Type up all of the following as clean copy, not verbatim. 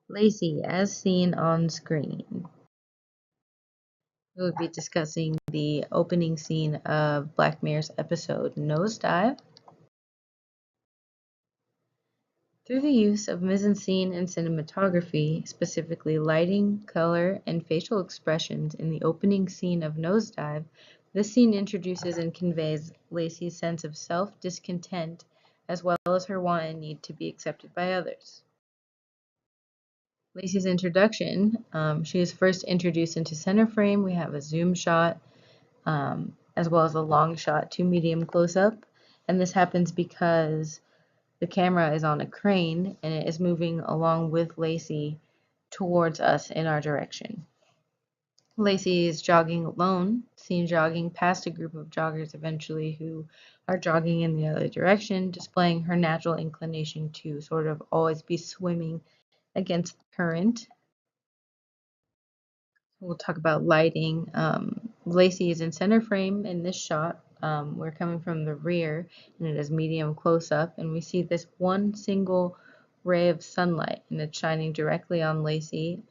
Lacey, as seen on screen. We'll be discussing the opening scene of Black Mirror's episode Nosedive. Through the use of mise-en-scene and cinematography, specifically lighting, color, and facial expressions in the opening scene of Nosedive, this scene introduces and conveys Lacey's sense of self-discontent as well as her want and need to be accepted by others. Lacey's introduction, she is first introduced into center frame. We have a zoom shot as well as a long shot to medium close-up, and this happens because the camera is on a crane and it is moving along with Lacey towards us in our direction. Lacey is jogging alone, seen jogging past a group of joggers eventually who are jogging in the other direction, displaying her natural inclination to sort of always be swimming against the current. We'll talk about lighting. Lacey is in center frame in this shot. We're coming from the rear and it is medium close up, and we see this one single ray of sunlight and it's shining directly on Lacey.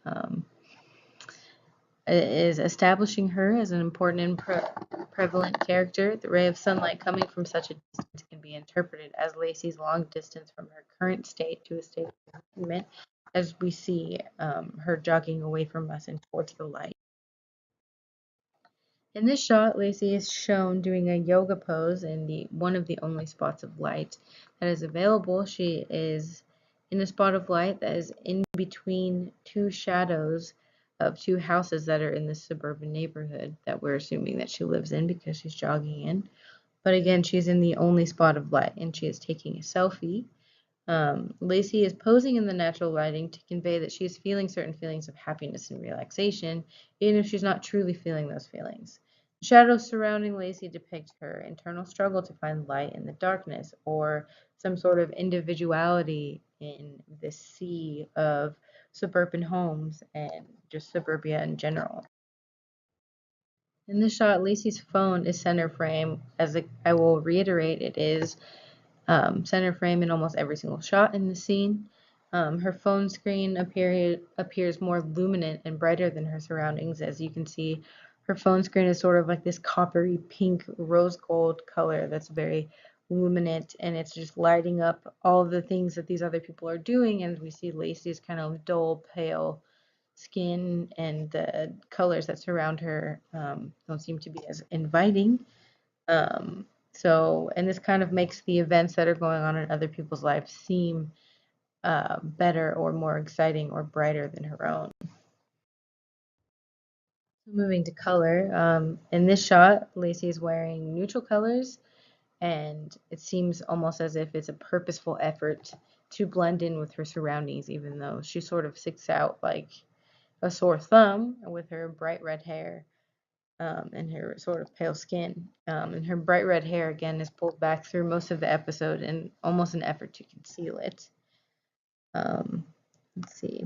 It is establishing her as an important and prevalent character. The ray of sunlight coming from such a distance can be interpreted as Lacey's long distance from her current state to a state of enlightenment, as we see her jogging away from us and towards the light. In this shot, Lacey is shown doing a yoga pose in one of the only spots of light that is available. She is in a spot of light that is in between two shadows of two houses that are in this suburban neighborhood that we're assuming that she lives in because she's jogging in. But again, she's in the only spot of light and she is taking a selfie. Lacey is posing in the natural lighting to convey that she is feeling certain feelings of happiness and relaxation, even if she's not truly feeling those feelings. The shadows surrounding Lacey depict her internal struggle to find light in the darkness, or some sort of individuality in this sea of suburban homes and just suburbia in general. In this shot, Lacey's phone is center frame. As I will reiterate, it is center frame in almost every single shot in the scene. Her phone screen appears more luminant and brighter than her surroundings. As you can see, her phone screen is sort of like this coppery pink rose gold color that's very luminant, and it's just lighting up all of the things that these other people are doing. And we see Lacey's kind of dull, pale skin, and the colors that surround her don't seem to be as inviting. And this kind of makes the events that are going on in other people's lives seem better or more exciting or brighter than her own. Moving to color, in this shot, Lacey is wearing neutral colors, and it seems almost as if it's a purposeful effort to blend in with her surroundings, even though she sort of sticks out like a sore thumb with her bright red hair. And her sort of pale skin. And her bright red hair, again, is pulled back through most of the episode in almost an effort to conceal it. Let's see.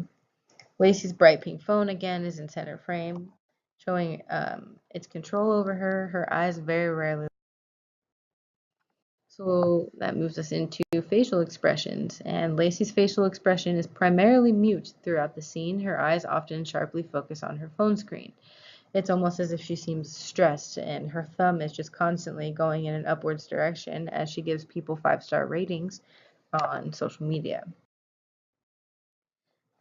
Lacey's bright pink phone, again, is in center frame, showing its control over her. Her eyes very rarely. So that moves us into facial expressions. And Lacey's facial expression is primarily mute throughout the scene. Her eyes often sharply focus on her phone screen. It's almost as if she seems stressed, and her thumb is just constantly going in an upwards direction as she gives people 5-star ratings on social media.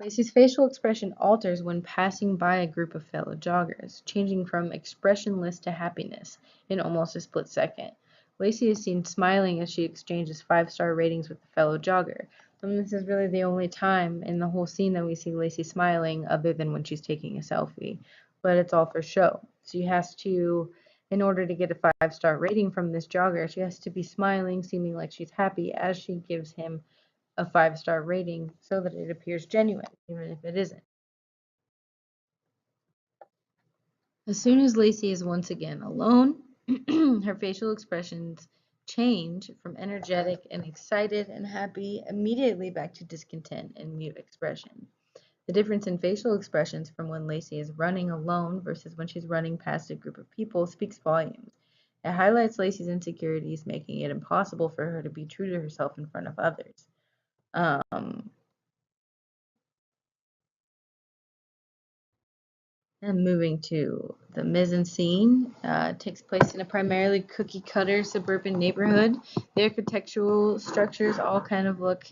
Lacey's facial expression alters when passing by a group of fellow joggers, changing from expressionless to happiness in almost a split second. Lacey is seen smiling as she exchanges 5-star ratings with a fellow jogger. And this is really the only time in the whole scene that we see Lacey smiling, other than when she's taking a selfie. But it's all for show. She has to, in order to get a 5-star rating from this jogger, she has to be smiling, seeming like she's happy as she gives him a 5-star rating so that it appears genuine, even if it isn't. As soon as Lacey is once again alone, her facial expressions change from energetic and excited and happy immediately back to discontent and mute expression. The difference in facial expressions from when Lacey is running alone versus when she's running past a group of people speaks volumes. It highlights Lacey's insecurities, making it impossible for her to be true to herself in front of others. Um, And moving to the mise-en-scene, takes place in a primarily cookie-cutter suburban neighborhood. The architectural structures all kind of look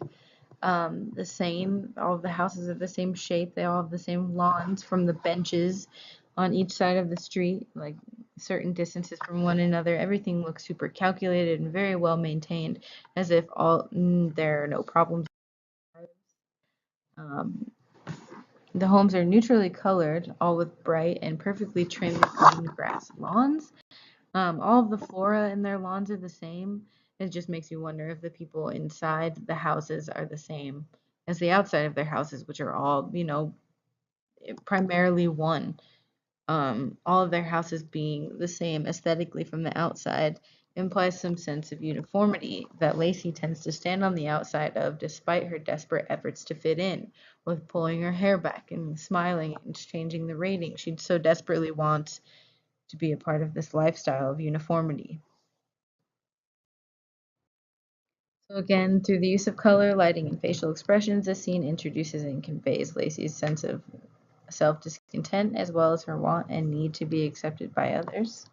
the same. All of the houses are the same shape. They all have the same lawns from the benches on each side of the street, like certain distances from one another. Everything looks super calculated and very well maintained, as if there are no problems. Um, The homes are neutrally colored, all with bright and perfectly trimmed green grass lawns. All of the flora in their lawns are the same. It just makes you wonder if the people inside the houses are the same as the outside of their houses, which are all, primarily one. All of their houses being the same aesthetically from the outside implies some sense of uniformity that Lacey tends to stand on the outside of despite her desperate efforts to fit in, with pulling her hair back and smiling and changing the rating. She so desperately wants to be a part of this lifestyle of uniformity. So again, through the use of color, lighting, and facial expressions, the scene introduces and conveys Lacey's sense of self-discontent as well as her want and need to be accepted by others.